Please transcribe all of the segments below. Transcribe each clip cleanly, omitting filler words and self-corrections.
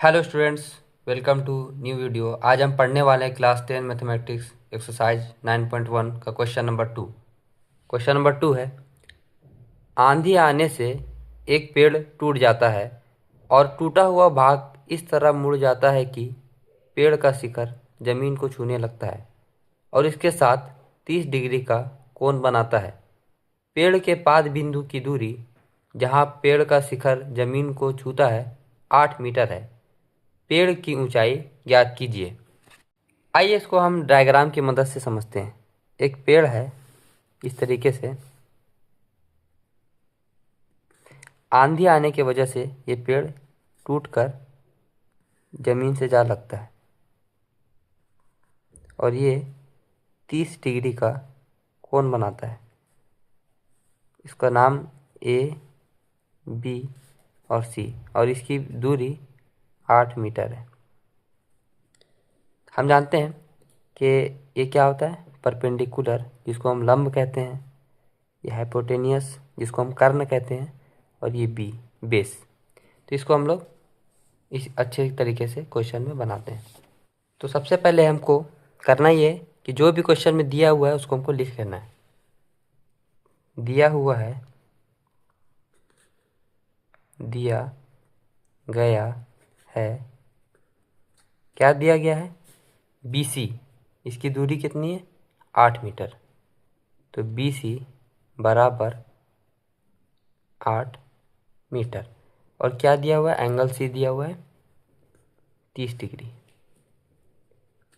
Hello students, welcome to new video. आज हम पढ़ने वाले हैं क्लास 10 मैथमेटिक्स एक्सरसाइज 9.1 का क्वेश्चन नंबर 2। क्वेश्चन नंबर 2 है, आंधी आने से एक पेड़ टूट जाता है और टूटा हुआ भाग इस तरह मुड़ जाता है कि पेड़ का शिखर जमीन को छूने लगता है और इसके साथ 30 डिग्री का कोण बनाता है। पेड़ के पाद बिंदु की दूरी जहाँ पेड़ का शिखर जमीन को छूता है 8 मीटर है। पेड़ की ऊंचाई ज्ञात कीजिए। आइए इसको हम डायग्राम की मदद से समझते हैं। एक पेड़ है, इस तरीके से आंधी आने की वजह से ये पेड़ टूटकर जमीन से जा लगता है और ये 30 डिग्री का कोण बनाता है। इसका नाम ए, बी और सी और इसकी दूरी 8 मीटर है। हम जानते हैं कि ये क्या होता है, परपेंडिकुलर जिसको हम लंब कहते हैं, ये हाइपोटेनियस जिसको हम कर्ण कहते हैं और ये बी बेस। तो इसको हम लोग इस अच्छे तरीके से क्वेश्चन में बनाते हैं। तो सबसे पहले हमको करना ये कि जो भी क्वेश्चन में दिया हुआ है उसको हमको लिख लेना है। दिया हुआ है, दिया गया है, क्या दिया गया है, BC। इसकी दूरी कितनी है, 8 मीटर। तो BC बराबर 8 मीटर। और क्या दिया हुआ है, एंगल C दिया हुआ है 30 डिग्री।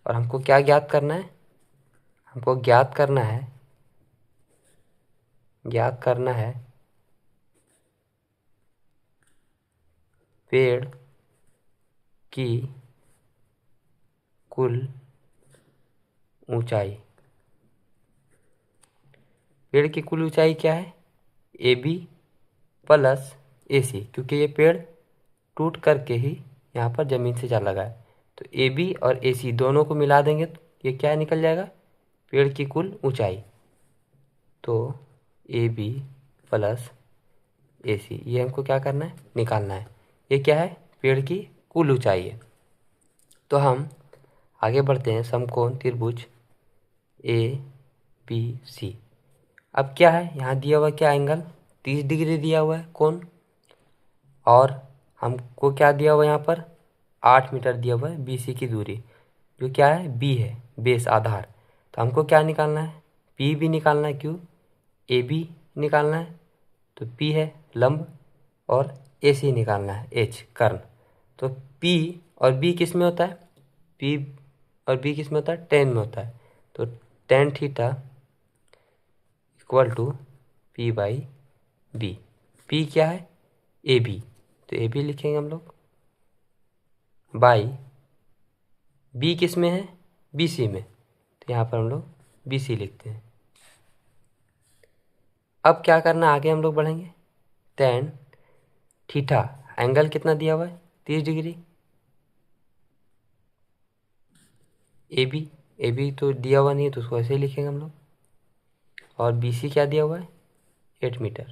और हमको क्या ज्ञात करना है, हमको ज्ञात करना है पेड़ की कुल ऊंचाई। पेड़ की कुल ऊंचाई क्या है, AB प्लस AC, क्योंकि ये पेड़ टूट करके ही यहाँ पर ज़मीन से जा लगा है। तो AB और AC दोनों को मिला देंगे तो ये क्या निकल जाएगा, पेड़ की कुल ऊंचाई। तो AB प्लस AC ये हमको क्या करना है, निकालना है। ये क्या है, पेड़ की कुल ऊंचाई है। तो हम आगे बढ़ते हैं। समकोण त्रिभुज ABC। अब क्या है, यहाँ दिया हुआ क्या, एंगल 30 डिग्री दिया हुआ है कोण, और हमको क्या दिया हुआ है, यहाँ पर 8 मीटर दिया हुआ है BC की दूरी, जो क्या है, B है, बेस आधार। तो हमको क्या निकालना है, P भी निकालना है, क्यों, AB निकालना है, तो P है लंब, और AC निकालना है, H कर्ण। तो P और B किस में होता है, P और B किस में होता है, टेन में होता है। तो tan theta equal to P/B। P क्या है, AB, तो AB लिखेंगे हम लोग, बाई B किस में है, BC में, तो यहाँ पर हम लोग BC लिखते हैं। अब क्या करना, आगे हम लोग बढ़ेंगे। टेन थीटा, एंगल कितना दिया हुआ है, 30 डिग्री। AB तो दिया हुआ नहीं है तो उसको ऐसे ही लिखेंगे हम लोग। और BC क्या दिया हुआ है, 8 मीटर,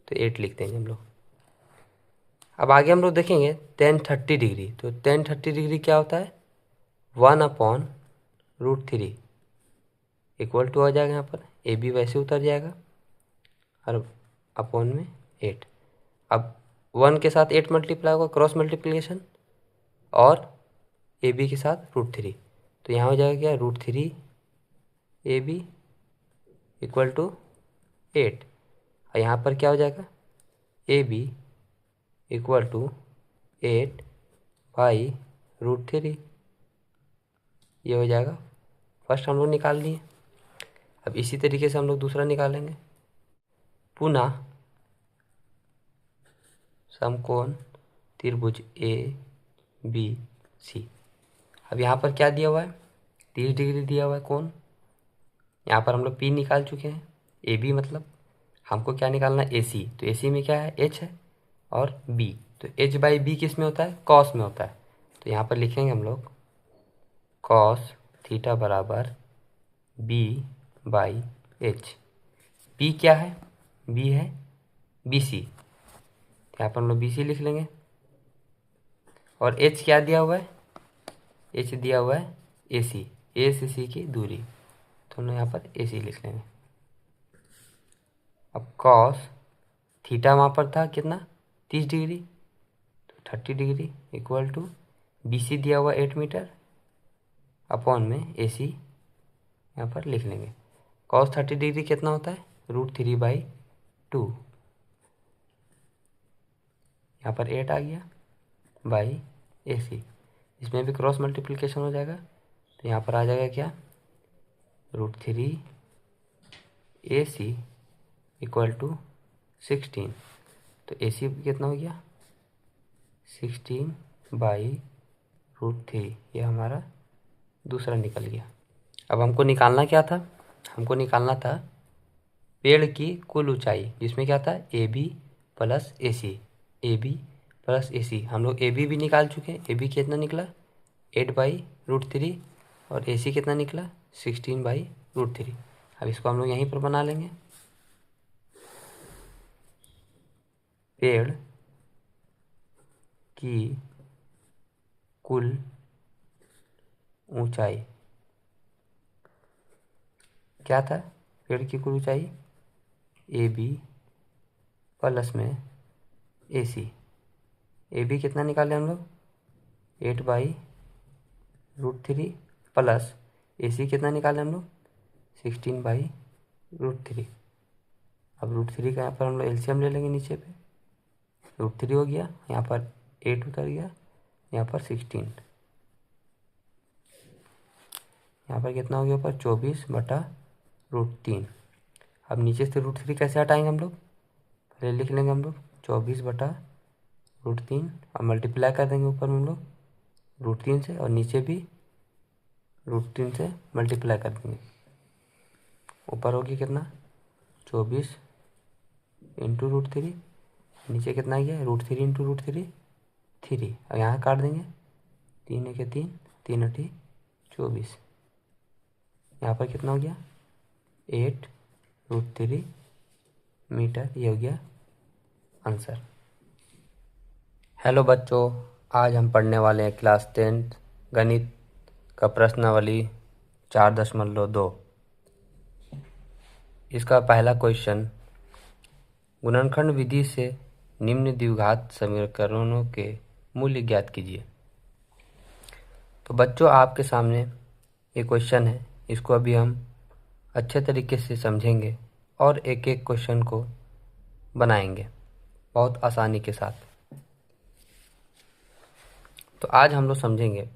तो 8 लिख देंगे हम लोग। अब आगे हम लोग देखेंगे टेन 30 डिग्री। तो टेन 30 डिग्री क्या होता है, 1/√3 इक्वल टू आ जाएगा, यहाँ पर AB वैसे उतर जाएगा और अपॉन में 8। अब 1 के साथ 8 मल्टीप्लाई होगा, क्रॉस मल्टीप्लिकेशन, और AB के साथ √3। तो यहाँ हो जाएगा क्या, √3 AB इक्वल टू 8। और यहाँ पर क्या हो जाएगा, AB इक्वल टू 8/√3। ये हो जाएगा, फर्स्ट हम लोग निकाल लिए। अब इसी तरीके से हम लोग दूसरा निकालेंगे। पुनः समकोण त्रिभुज ABC। अब यहाँ पर क्या दिया हुआ है, 30 डिग्री दिया हुआ है कोण। यहाँ पर हम लोग P निकाल चुके हैं, AB मतलब हमको क्या निकालना है, AC। तो AC में क्या है, H है, और B, तो H/B किस में होता है, कॉस में होता है। तो यहाँ पर लिखेंगे हम लोग कॉस थीटा बराबर B/H। P क्या है, B है BC, यहाँ पर हम लोग BC लिख लेंगे। और h क्या दिया हुआ है, h दिया हुआ है AC, A से C की दूरी, तो हम लोग यहाँ पर AC लिख लेंगे। अब कॉस थीटा वहाँ पर था कितना 30 डिग्री, तो 30 डिग्री इक्वल टू BC दिया हुआ 8 मीटर अपॉन में AC यहाँ पर लिख लेंगे। कॉस 30 डिग्री कितना होता है √3/2, यहाँ पर 8 आ गया बाई AC, इसमें भी क्रॉस मल्टीप्लिकेशन हो जाएगा, तो यहाँ पर आ जाएगा क्या √3 AC इक्वल टू 16, तो AC कितना हो गया 16/√3, ये हमारा दूसरा निकल गया। अब हमको निकालना क्या था, हमको निकालना था पेड़ की कुल ऊंचाई, जिसमें क्या था AB plus AC, AB plus AC, हम लोग AB भी निकाल चुके हैं। AB कितना निकला 8/√3 और AC कितना निकला 16/√3। अब इसको हम लोग यहीं पर बना लेंगे। पेड़ की कुल ऊंचाई क्या था, पेड़ की कुल ऊंचाई AB प्लस में AC, AB कितना निकाले हम लोग 8/√3 प्लस AC कितना निकाले हम लोग 16/√3। अब √3 का यहाँ पर हम लोग LCM ले लेंगे, नीचे पे √3 हो गया, यहाँ पर 8 उतर गया, यहाँ पर 16, यहाँ पर कितना हो गया ऊपर 24/√3। अब नीचे से √3 कैसे हटाएंगे हम लोग, पहले लिख लेंगे हम लोग 24/√3 और मल्टीप्लाई कर देंगे ऊपर में हम लोग √3 से, और नीचे भी √3 से मल्टीप्लाई कर देंगे। ऊपर होगी कितना 24 इंटू √3, नीचे कितना गया √3 इंटू √3 3, और यहाँ काट देंगे 3 1 3 3 8 24, यहाँ पर कितना हो गया 8√3 मीटर, ये हो गया आंसर। हेलो बच्चों, आज हम पढ़ने वाले हैं क्लास 10 गणित का प्रश्नावली 4.2। इसका पहला क्वेश्चन, गुणनखंड विधि से निम्न द्विघात समीकरणों के मूल्य ज्ञात कीजिए। तो बच्चों आपके सामने ये क्वेश्चन है, इसको अभी हम अच्छे तरीके से समझेंगे और एक एक क्वेश्चन को बनाएंगे बहुत आसानी के साथ। तो आज हम लोग समझेंगे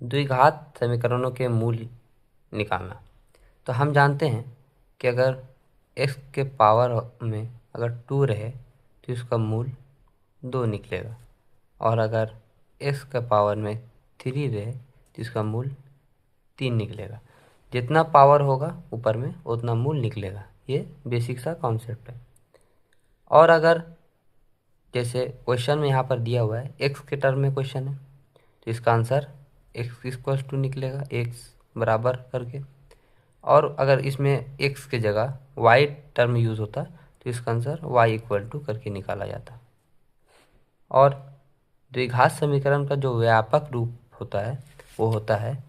द्विघात समीकरणों के मूल्य निकालना। तो हम जानते हैं कि अगर x के पावर में अगर 2 रहे तो इसका मूल 2 निकलेगा, और अगर x के पावर में 3 रहे तो इसका मूल 3 निकलेगा। जितना पावर होगा ऊपर में उतना मूल निकलेगा, ये बेसिक सा कॉन्सेप्ट है। और अगर जैसे क्वेश्चन में यहाँ पर दिया हुआ है x के टर्म में क्वेश्चन है, तो इसका आंसर x इक्वल टू निकलेगा, x बराबर करके। और अगर इसमें x के जगह y टर्म यूज़ होता तो इसका आंसर y इक्वल टू करके निकाला जाता। और द्विघात समीकरण का जो व्यापक रूप होता है वो होता है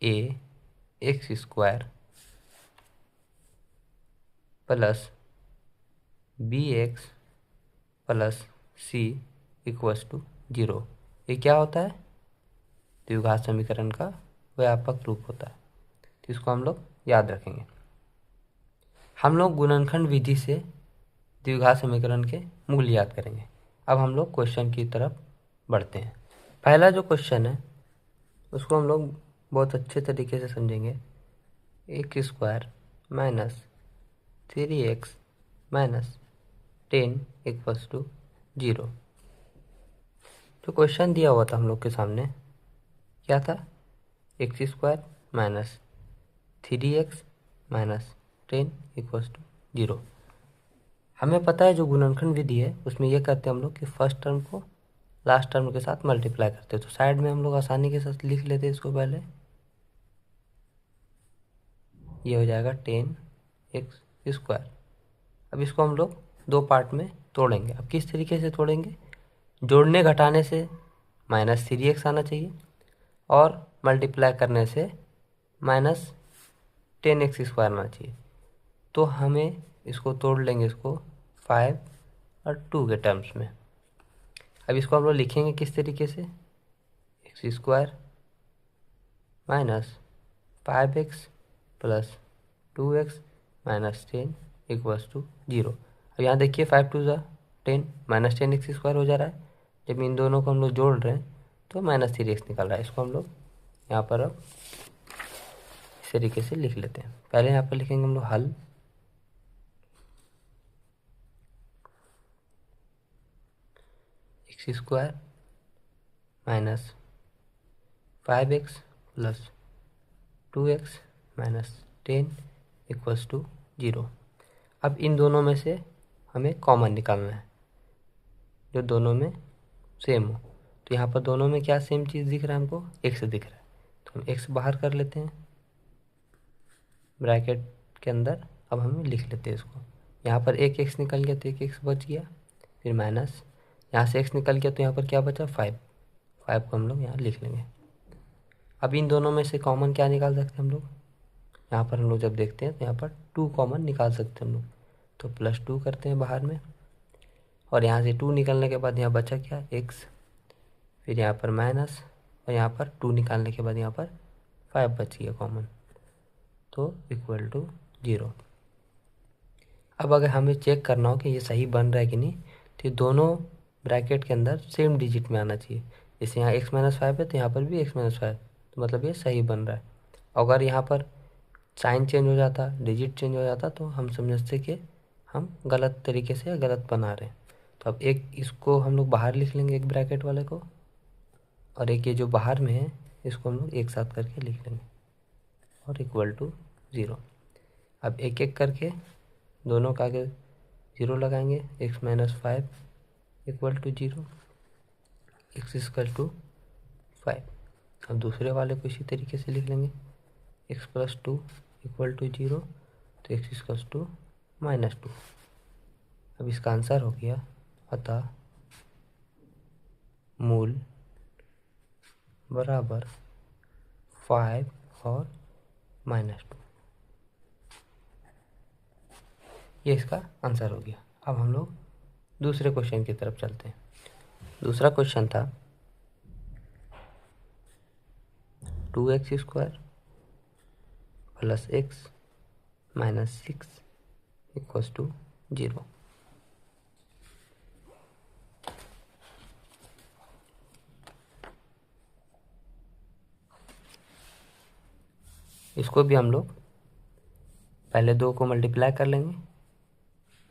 ax² plus bx plus c equals to 0। ये क्या होता है, द्विघात समीकरण का व्यापक रूप होता है, तो इसको हम लोग याद रखेंगे। हम लोग गुणनखंड विधि से द्विघात समीकरण के मूल्य याद करेंगे। अब हम लोग क्वेश्चन की तरफ बढ़ते हैं। पहला जो क्वेश्चन है उसको हम लोग बहुत अच्छे तरीके से समझेंगे। x² minus 3x minus 10 equals to 0। जो क्वेश्चन दिया हुआ था हम लोग के सामने क्या था, x² minus 3x minus 10 equals to 0। हमें पता है जो गुणनखंड विधि है उसमें ये करते हैं हम लोग कि फर्स्ट टर्म को लास्ट टर्म के साथ मल्टीप्लाई करते हैं। तो साइड में हम लोग आसानी के साथ लिख लेते हैं इसको, पहले ये हो जाएगा 10x²। अब इसको हम लोग दो पार्ट में तोड़ेंगे। अब किस तरीके से तोड़ेंगे, जोड़ने घटाने से -3x आना चाहिए और मल्टीप्लाई करने से -10x² आना चाहिए। तो हमें इसको तोड़ लेंगे, इसको 5 और 2 के टर्म्स में। अब इसको हम लोग लिखेंगे किस तरीके से, x² -5x + 2x - 10 = 0। अब यहाँ देखिए 5 2 ज़ा 10 -10x² हो जा रहा है। जब इन दोनों को हम लोग जोड़ रहे हैं तो -3x निकल रहा है। इसको हम लोग यहाँ पर अब इस तरीके से लिख लेते हैं। पहले यहाँ पर लिखेंगे हम लोग हल, x² -5x + 2x - 10 = 0। अब इन दोनों में से हमें कॉमन निकालना है, जो दोनों में सेम हो। तो यहाँ पर दोनों में क्या सेम चीज़ दिख रहा है हमको, x दिख रहा है। तो हम x बाहर कर लेते हैं ब्रैकेट के अंदर। अब हम लिख लेते हैं इसको, यहाँ पर एक x निकल गया तो एक x बच गया, फिर माइनस यहाँ से x निकल गया तो यहाँ पर क्या बचा 5 को हम लोग यहाँ लिख लेंगे। अब इन दोनों में से कॉमन क्या निकाल सकते हैं हम लोग, यहाँ पर हम लोग जब देखते हैं तो यहाँ पर 2 कॉमन निकाल सकते हैं हम लोग। तो +2 करते हैं बाहर में, और यहाँ से 2 निकलने के बाद यहाँ बचा क्या x, फिर यहाँ पर माइनस, और यहाँ पर 2 निकालने के बाद यहाँ पर 5 बच गया कॉमन, तो = 0। अब अगर हमें चेक करना हो कि ये सही बन रहा है कि नहीं, तो ये दोनों ब्रैकेट के अंदर सेम डिजिट में आना चाहिए। जैसे यहाँ x - 5 है तो यहाँ पर भी x - 5, तो मतलब ये सही बन रहा है। अगर यहाँ पर साइन चेंज हो जाता, डिजिट चेंज हो जाता, तो हम समझते कि हम गलत तरीके से गलत बना रहे हैं। तो अब एक इसको हम लोग बाहर लिख लेंगे, एक ब्रैकेट वाले को, और एक ये जो बाहर में है इसको हम लोग एक साथ करके लिख लेंगे, और = 0। अब एक एक करके दोनों का आगे 0 लगाएंगे, x - 5 = 0, x = 5। अब दूसरे वाले को इसी तरीके से लिख लेंगे, x + 2 = 0, तो x = -2। अब इसका आंसर हो गया, अतः मूल बराबर 5 और -2। ये इसका आंसर हो गया। अब हम लोग दूसरे क्वेश्चन की तरफ चलते हैं। दूसरा क्वेश्चन था 2x² + x - 6 = 0। इसको भी हम लोग पहले 2 को मल्टीप्लाई कर लेंगे।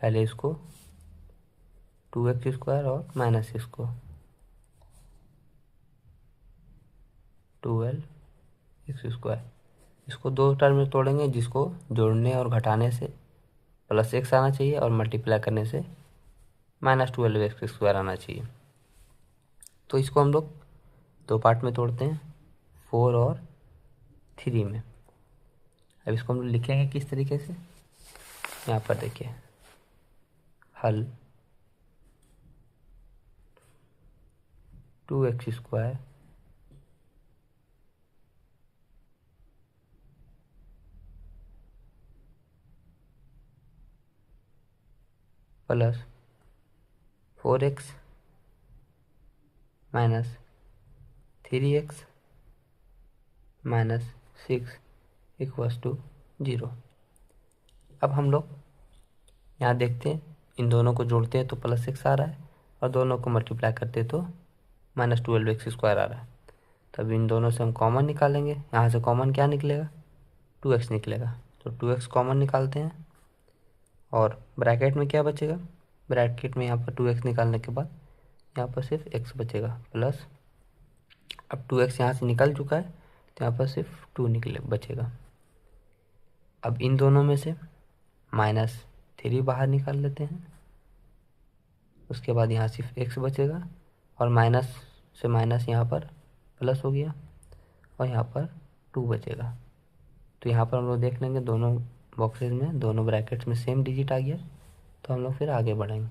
पहले इसको 2x² और -6 को 12x², इसको 2 टर्म में तोड़ेंगे, जिसको जोड़ने और घटाने से +x आना चाहिए और मल्टीप्लाई करने से -12x² आना चाहिए। तो इसको हम लोग 2 पार्ट में तोड़ते हैं, 4 और 3 में। अब इसको हम लोग लिखेंगे किस तरीके से, यहाँ पर देखिए हल 2x² + 4x - 3x - 6 = 0। अब हम लोग यहाँ देखते हैं, इन दोनों को जोड़ते हैं तो +x आ रहा है, और दोनों को मल्टीप्लाई करते हैं तो -12x² आ रहा है। तब इन दोनों से हम कॉमन निकालेंगे। यहाँ से कॉमन क्या निकलेगा, 2x निकलेगा, तो 2x कॉमन निकालते हैं, और ब्रैकेट में क्या बचेगा, ब्रैकेट में यहाँ पर 2x निकालने के बाद यहाँ पर सिर्फ x बचेगा प्लस, अब 2x यहाँ से निकल चुका है तो यहाँ पर सिर्फ 2 बचेगा। अब इन दोनों में से -3 बाहर निकाल लेते हैं, उसके बाद यहाँ सिर्फ x बचेगा, और माइनस से माइनस यहाँ पर प्लस हो गया, और यहाँ पर 2 बचेगा। तो यहाँ पर हम लोग देख लेंगे दोनों बॉक्सेस में, दोनों ब्रैकेट्स में सेम डिजिट आ गया, तो हम लोग फिर आगे बढ़ेंगे।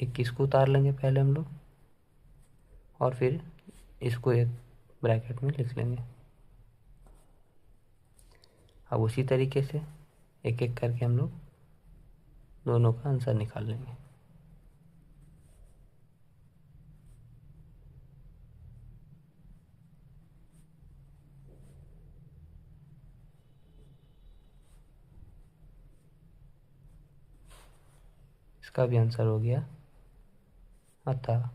21 को उतार लेंगे पहले हम लोग, और फिर इसको एक ब्रैकेट में लिख लेंगे। अब उसी तरीके से एक एक करके हम लोग दोनों का आंसर निकाल लेंगे। इसका भी आंसर हो गया, अतः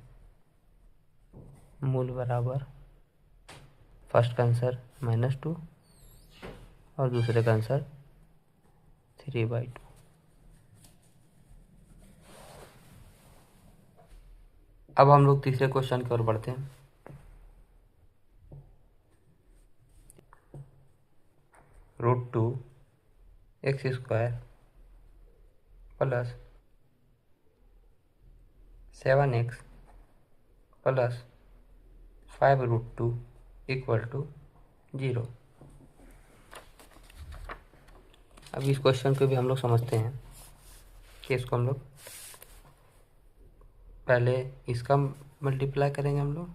मूल बराबर फर्स्ट का आंसर -2 और दूसरे का आंसर 3/2। अब हम लोग तीसरे क्वेश्चन की ओर बढ़ते हैं। √2 x² प्लस 7x प्लस 5√2 = 0। अब इस क्वेश्चन को भी हम लोग समझते हैं कि इसको हम लोग पहले इसका मल्टीप्लाई करेंगे हम लोग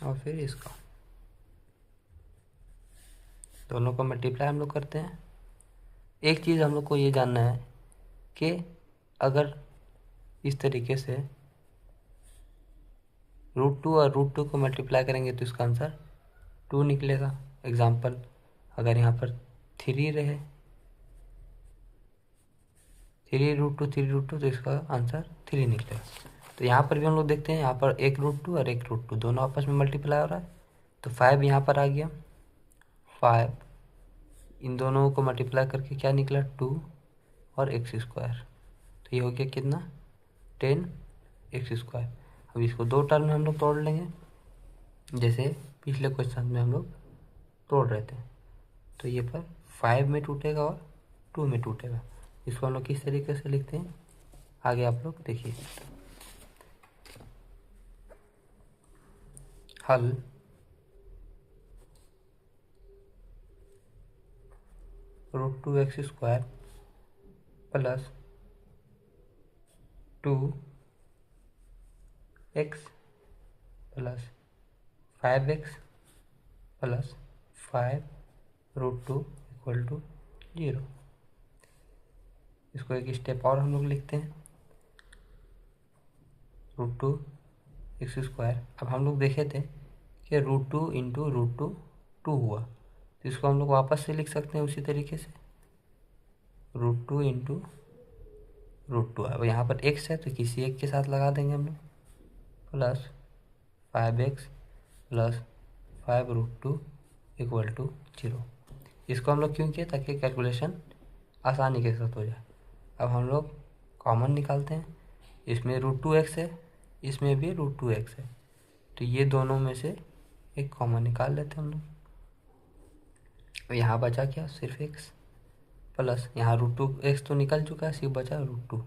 और फिर इसका, दोनों को मल्टीप्लाई हम लोग करते हैं। एक चीज़ हम लोग को ये जानना है कि अगर इस तरीके से √2 और √2 को मल्टीप्लाई करेंगे तो इसका आंसर 2 निकलेगा। एग्जाम्पल, अगर यहाँ पर 3 रहे, 3√2 3√2 तो इसका आंसर 3 निकलेगा। तो यहाँ पर भी हम लोग देखते हैं, यहाँ पर एक √2 और एक √2 दोनों आपस में मल्टीप्लाई हो रहा है, तो 5 यहाँ पर आ गया। 5 इन दोनों को मल्टीप्लाई करके क्या निकला, 2 और x²। तो ये हो गया कितना, 10x²। अब इसको दो टर्म में हम लोग तोड़ लेंगे, जैसे पिछले क्वेश्चन में हम लोग तोड़ रहे थे। तो ये पर 5 में टूटेगा और 2 में टूटेगा। इसको हम लोग किस तरीके से लिखते हैं आगे आप लोग देखिए। हल √2x² plus 2x plus 5x plus 5√2 = 0। इसको एक स्टेप और हम लोग लिखते हैं, √2x²। अब हम लोग देखे थे कि √2 × √2 2 हुआ, तो इसको हम लोग वापस से लिख सकते हैं उसी तरीके से, √2 × √2। अब यहाँ पर x है तो किसी एक के साथ लगा देंगे हम लोग, प्लस 5x प्लस 5√2 = 0। इसको हम लोग क्यों किए, ताकि कैलकुलेशन आसानी के साथ हो जाए। अब हम लोग कॉमन निकालते हैं, इसमें √2x है, इसमें भी √2x है, तो ये दोनों में से एक कॉमन निकाल लेते हैं हम लोग। यहाँ बचा क्या, सिर्फ x प्लस यहाँ √2x तो निकल चुका है, सिर्फ बचा √2।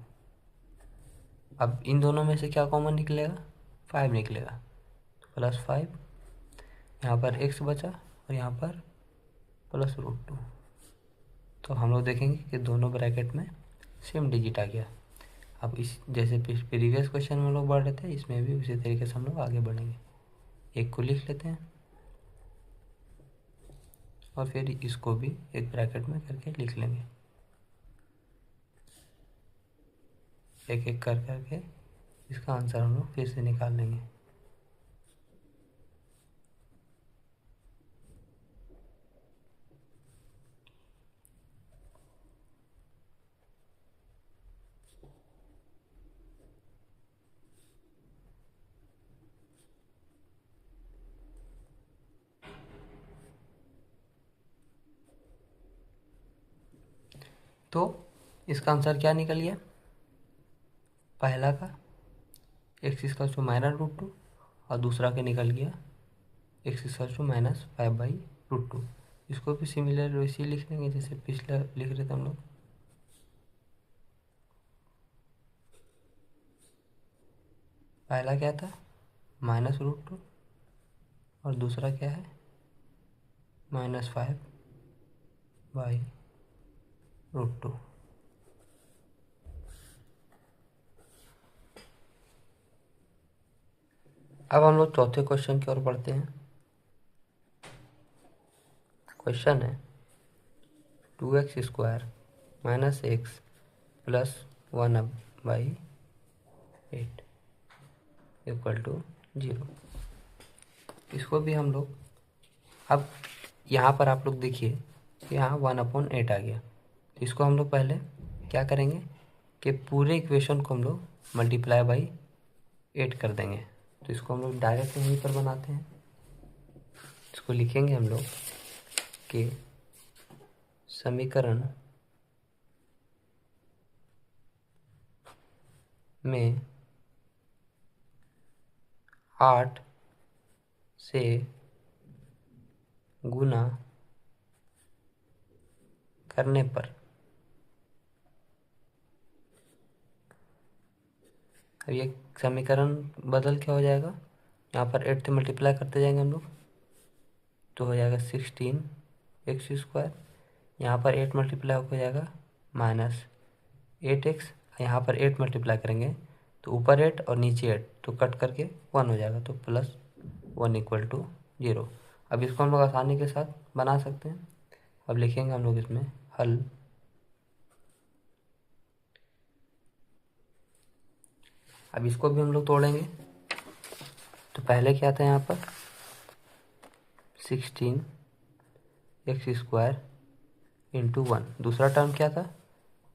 अब इन दोनों में से क्या कॉमन निकलेगा, 5 निकलेगा, तो प्लस 5, यहाँ पर x बचा और यहाँ पर प्लस √2। तो हम लोग देखेंगे कि दोनों ब्रैकेट में सेम डिजिट आ गया। अब इस जैसे प्रीवियस क्वेश्चन में हम लोग बढ़ रहे थे, इसमें भी उसी तरीके से हम लोग आगे बढ़ेंगे। एक को लिख लेते हैं और फिर इसको भी एक ब्रैकेट में करके लिख लेंगे, एक एक कर करके इसका आंसर हम लोग फिर से निकाल लेंगे। तो इसका आंसर क्या निकल गया, पहला का x -√2 और दूसरा का निकल गया x -5/√2। इसको भी सिमिलर वैसे ही लिख लेंगे जैसे पिछला लिख रहे थे हम लोग। पहला क्या था, -√2 और दूसरा क्या है, -5/√2। अब हम लोग चौथे क्वेश्चन की ओर बढ़ते हैं। क्वेश्चन है 2x² minus x plus 1/8 equal to 0। इसको भी हम लोग, अब यहाँ पर आप लोग देखिए यहाँ 1/8 आ गया। इसको हम लोग पहले क्या करेंगे कि पूरे इक्वेशन को हम लोग मल्टीप्लाई बाई 8 कर देंगे। तो इसको हम लोग डायरेक्ट यहीं पर बनाते हैं। इसको लिखेंगे हम लोग कि समीकरण में 8 से गुना करने पर अब ये समीकरण बदल क्या हो जाएगा, यहाँ पर 8 से मल्टीप्लाई करते जाएंगे हम लोग तो हो जाएगा 16x²। यहाँ पर 8 मल्टीप्लाई हो जाएगा -8x। यहाँ पर 8 मल्टीप्लाई करेंगे तो ऊपर 8 और नीचे 8 तो कट करके 1 हो जाएगा, तो +1 इक्वल टू 0। अब इसको हम लोग आसानी के साथ बना सकते हैं। अब लिखेंगे हम लोग इसमें हल। अब इसको भी हम लोग तोड़ेंगे। तो पहले क्या था यहाँ पर 16x² इंटू 1, दूसरा टर्म क्या था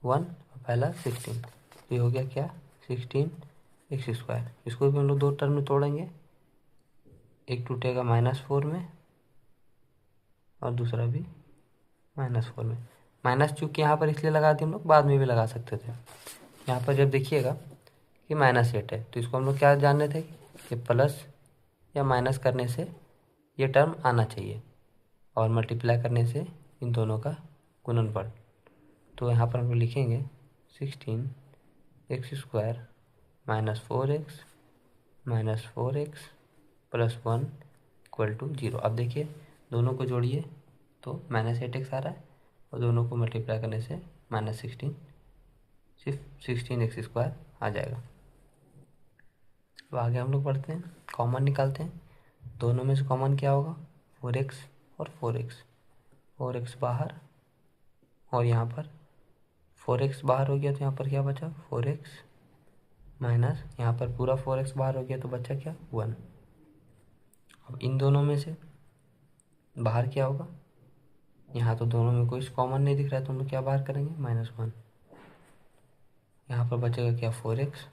1, पहला 16, तो ये हो गया क्या 16x²। इसको भी हम लोग दो टर्म में तोड़ेंगे, एक टूटेगा -4 में और दूसरा भी -4 में। माइनस चूँकि यहाँ पर इसलिए लगा दिए हम लोग, बाद में भी लगा सकते थे। यहाँ पर जब देखिएगा कि -8 है तो इसको हम लोग क्या जानने थे कि प्लस या माइनस करने से ये टर्म आना चाहिए और मल्टीप्लाई करने से इन दोनों का गुणनफल। तो यहाँ पर हम लोग लिखेंगे 16x² -4x plus 1 equal to 0। अब देखिए दोनों को जोड़िए तो -8x आ रहा है और दोनों को मल्टीप्लाई करने से -16, सिर्फ 16x² आ जाएगा। तो आगे हम लोग बढ़ते हैं, कॉमन निकालते हैं। दोनों में से कॉमन क्या होगा 4x और 4x बाहर, और यहाँ पर 4x बाहर हो गया तो यहाँ पर क्या बचा 4x माइनस, यहाँ पर पूरा 4x बाहर हो गया तो बचा क्या 1। अब इन दोनों में से बाहर क्या होगा, यहाँ तो दोनों में कोई कॉमन नहीं दिख रहा है तो हम लोग क्या बाहर करेंगे -1। यहाँ पर बचेगा क्या 4x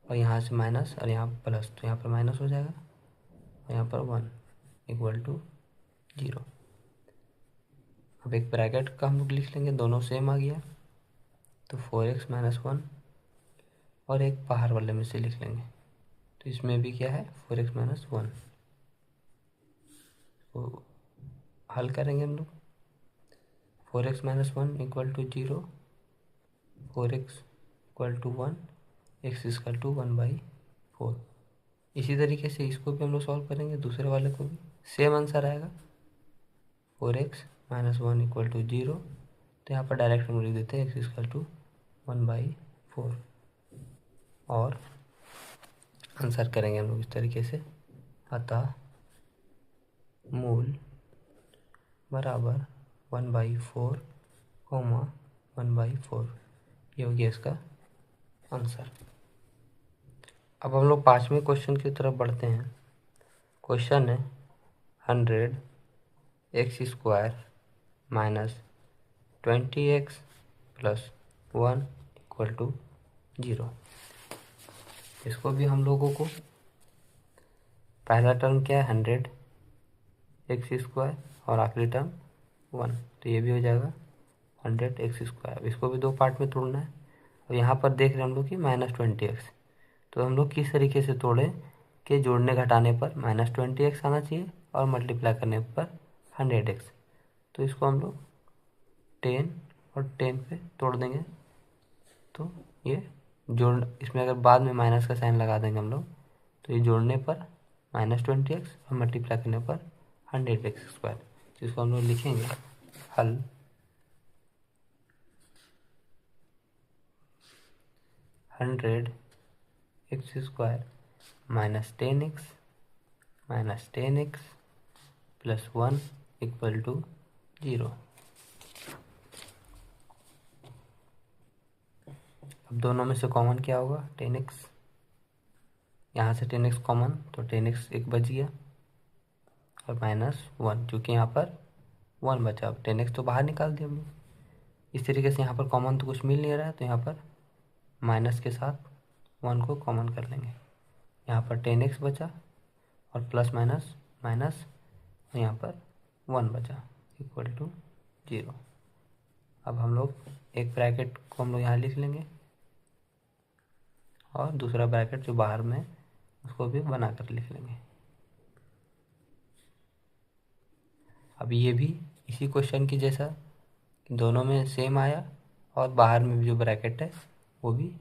और यहाँ से माइनस और यहाँ प्लस, तो यहाँ पर माइनस हो जाएगा और यहाँ पर 1 इक्वल टू 0। अब एक ब्रैकेट का हम लोग लिख लेंगे, दोनों सेम आ गया तो 4x - 1 और एक बाहर वाले में से लिख लेंगे तो इसमें भी क्या है 4x - 1। तो हल करेंगे हम लोग 4x - 1 equal to 0, 4x equal to 1, x equal to 1/4। इसी तरीके से इसको भी हम लोग सॉल्व करेंगे, दूसरे वाले को भी सेम आंसर आएगा 4x - 1 इक्वल टू 0। तो यहाँ पर डायरेक्ट हम लिख देते हैं x इक्वल टू 1/4 और आंसर करेंगे हम लोग इस तरीके से। अतः मूल बराबर 1/4, 1/4, ये हो गया इसका आंसर। अब हम लोग पाँचवें क्वेश्चन की तरफ बढ़ते हैं। क्वेश्चन है 100x² minus 20x plus 1 equal to 0। इसको भी हम लोगों को पहला टर्म क्या है 100x² और आखिरी टर्म 1, तो ये भी हो जाएगा 100x²। इसको भी दो पार्ट में तोड़ना है और यहाँ पर देख रहे हैं हम लोग कि -20x। तो हम लोग किस तरीके से तोड़े कि जोड़ने घटाने पर -20x आना चाहिए और मल्टीप्लाई करने पर 100x। तो इसको हम लोग 10 और 10 पे तोड़ देंगे तो ये जोड़, इसमें अगर बाद में माइनस का साइन लगा देंगे हम लोग तो ये जोड़ने पर -20x और मल्टीप्लाई करने पर 100x²। तो इसको हम लोग लिखेंगे हल 100x² minus 10x plus 1 equal to 0। अब दोनों में से कॉमन क्या होगा? 10x। यहाँ से 10x कॉमन, तो 10x एक बच गया और माइनस 1, क्योंकि यहाँ पर 1 बचा। अब 10x तो बाहर निकाल दिया हम लोग। इस तरीके से यहाँ पर कॉमन तो कुछ मिल नहीं रहा है, तो यहाँ पर माइनस के साथ 1 को कॉमन कर लेंगे। यहाँ पर 10x बचा और प्लस माइनस माइनस, और यहाँ पर 1 बचा इक्वल टू 0। अब हम लोग एक ब्रैकेट को हम लोग यहाँ लिख लेंगे और दूसरा ब्रैकेट जो बाहर में उसको भी बना कर लिख लेंगे। अब ये भी इसी क्वेश्चन की जैसा दोनों में सेम आया और बाहर में भी जो ब्रैकेट है वो भी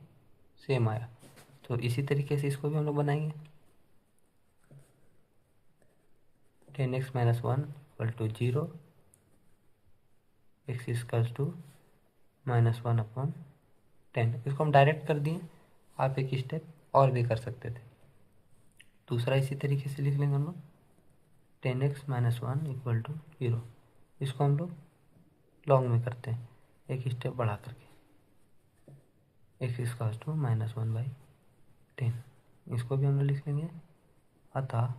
सेम आया, तो इसी तरीके से इसको भी हम लोग बनाएंगे। 10x minus 1 equal to 0, x equals to minus 1 upon 10। इसको हम डायरेक्ट कर दिए, आप एक स्टेप और भी कर सकते थे। दूसरा इसी तरीके से लिख लेंगे हम लोग, 10x माइनस 1 इक्वल टू 0। इसको हम लोग लॉन्ग में करते हैं, एक स्टेप बढ़ा करके, x इक्वल्स टू माइनस 1/10। इसको भी हम लोग लिख लेंगे, अतः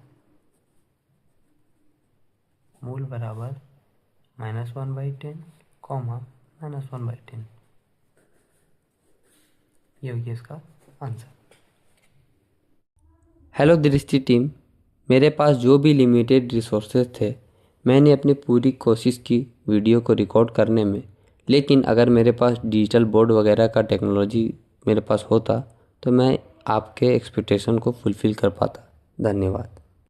मूल बराबर माइनस 1/10 कॉमा माइनस 1/10। ये हो गया इसका आंसर। हेलो दृष्टि टीम, मेरे पास जो भी लिमिटेड रिसोर्सेज थे मैंने अपनी पूरी कोशिश की वीडियो को रिकॉर्ड करने में, लेकिन अगर मेरे पास डिजिटल बोर्ड वगैरह का टेक्नोलॉजी मेरे पास होता तो मैं आपके एक्सपेक्टेशन को फुलफ़िल कर पाता। धन्यवाद।